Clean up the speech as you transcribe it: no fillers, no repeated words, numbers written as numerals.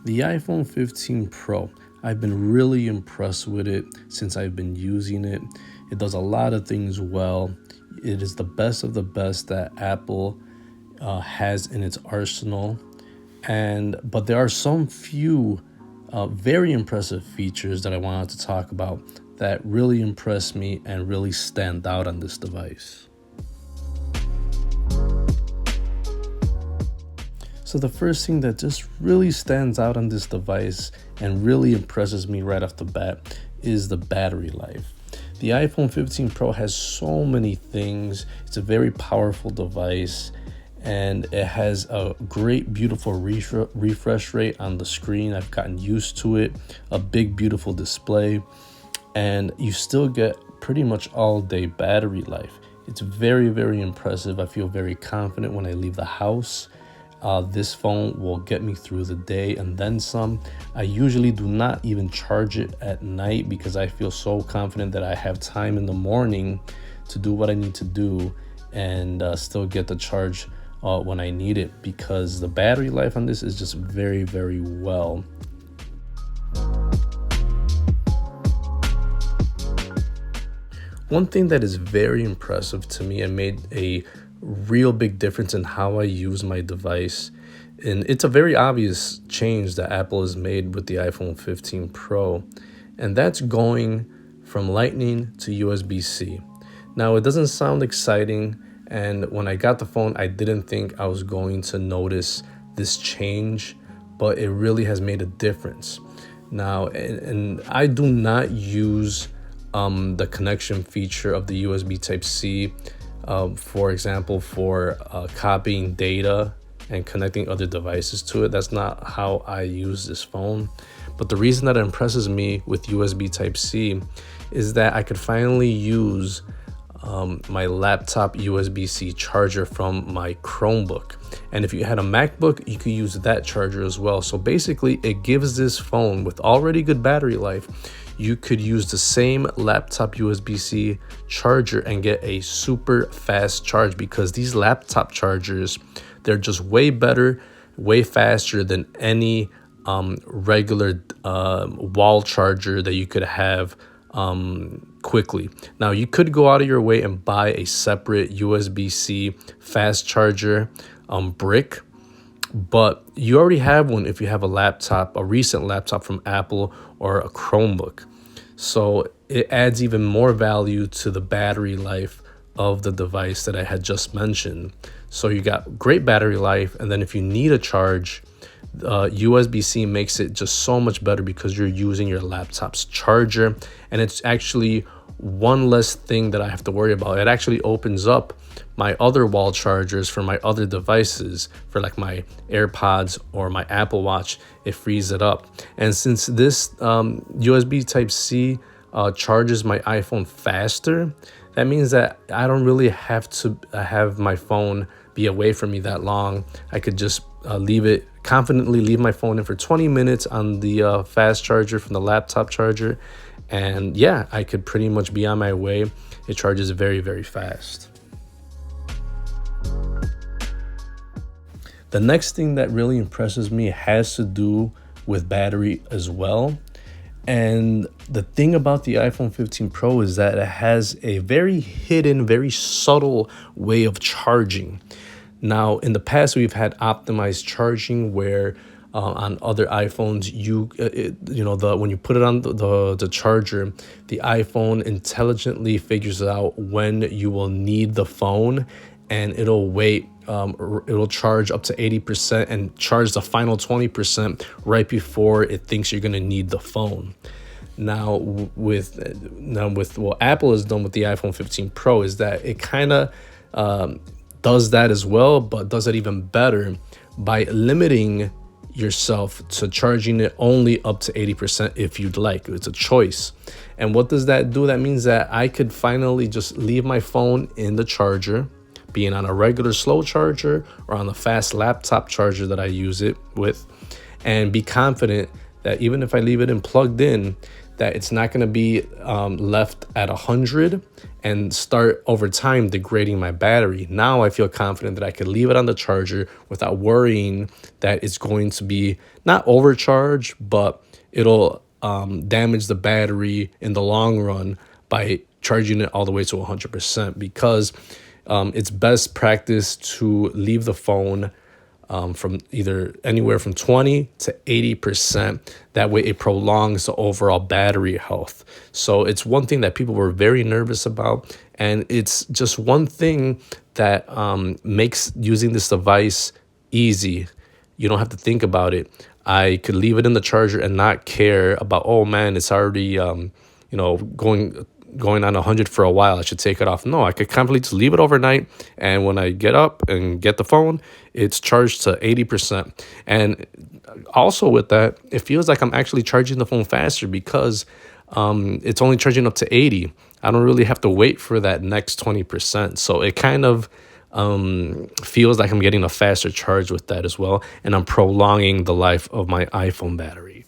The iPhone 15 Pro, I've been really impressed with it since I've been using it. It does a lot of things well. It is the best of the best that Apple has in its arsenal. But there are some few very impressive features that I wanted to talk about that really impress me and really stand out on this device. So the first thing that just really stands out on this device and really impresses me right off the bat is the battery life. The iPhone 15 Pro has so many things. It's a very powerful device and it has a great, beautiful refresh rate on the screen. I've gotten used to it, a big, beautiful display, and you still get pretty much all day battery life. It's very, very impressive. I feel very confident when I leave the house. This phone will get me through the day and then some. I usually do not even charge it at night because I feel so confident that I have time in the morning to do what I need to do and still get the charge when I need it, because the battery life on this is just very, very well. One thing that is very impressive to me and made a real big difference in how I use my device, and it's a very obvious change that Apple has made with the iPhone 15 Pro, and that's going from Lightning to USB-C. Now, it doesn't sound exciting, and when I got the phone, I didn't think I was going to notice this change, but it really has made a difference. Now, and I do not use the connection feature of the USB Type-C, for example, for copying data and connecting other devices to it. That's not how I use this phone. But the reason that it impresses me with USB Type-C is that I could finally use my laptop USB-C charger from my Chromebook. And if you had a MacBook, you could use that charger as well. So basically, it gives this phone with already good battery life, you could use the same laptop USB-C charger and get a super fast charge, because these laptop chargers, they're just way better, way faster than any regular wall charger that you could have quickly. Now, you could go out of your way and buy a separate USB-C fast charger brick, but you already have one if you have a laptop, a recent laptop from Apple or a Chromebook. So it adds even more value to the battery life of the device that I had just mentioned. So you got great battery life, and then if you need a charge, USB-C makes it just so much better because you're using your laptop's charger, and it's actually one less thing that I have to worry about. It actually opens up my other wall chargers for my other devices, for like my AirPods or my Apple Watch. It frees it up. And since this USB Type-C charges my iPhone faster, that means that I don't really have to have my phone be away from me that long. I could just confidently leave my phone in for 20 minutes on the fast charger from the laptop charger. And yeah, I could pretty much be on my way. It charges very, very fast. The next thing that really impresses me has to do with battery as well. And the thing about the iPhone 15 Pro is that it has a very hidden, very subtle way of charging. Now, in the past, we've had optimized charging where on other iPhones, when you put it on the charger, the iPhone intelligently figures out when you will need the phone, and it'll wait. It'll charge up to 80% and charge the final 20% right before it thinks you're going to need the phone. Now with what Apple has done with the iPhone 15 Pro is that it kind of does that as well, but does it even better by limiting yourself to charging it only up to 80% if you'd like. It's a choice. And what does that do? That means that I could finally just leave my phone in the charger, being on a regular slow charger or on the fast laptop charger that I use it with, and be confident that even if I leave it in plugged in, that it's not going to be left at 100 and start over time degrading my battery. Now I feel confident that I could leave it on the charger without worrying that it's going to be not overcharged, but it'll damage the battery in the long run by charging it all the way to 100%, because it's best practice to leave the phone from either anywhere from 20 to 80%. That way it prolongs the overall battery health. So it's one thing that people were very nervous about. And it's just one thing that makes using this device easy. You don't have to think about it. I could leave it in the charger and not care about, oh man, it's already, going on 100 for a while, I should take it off. No, I could completely just leave it overnight, and when I get up and get the phone, it's charged to 80%. And also with that, it feels like I'm actually charging the phone faster because it's only charging up to 80. I don't really have to wait for that next 20%. So it kind of feels like I'm getting a faster charge with that as well, and I'm prolonging the life of my iPhone battery.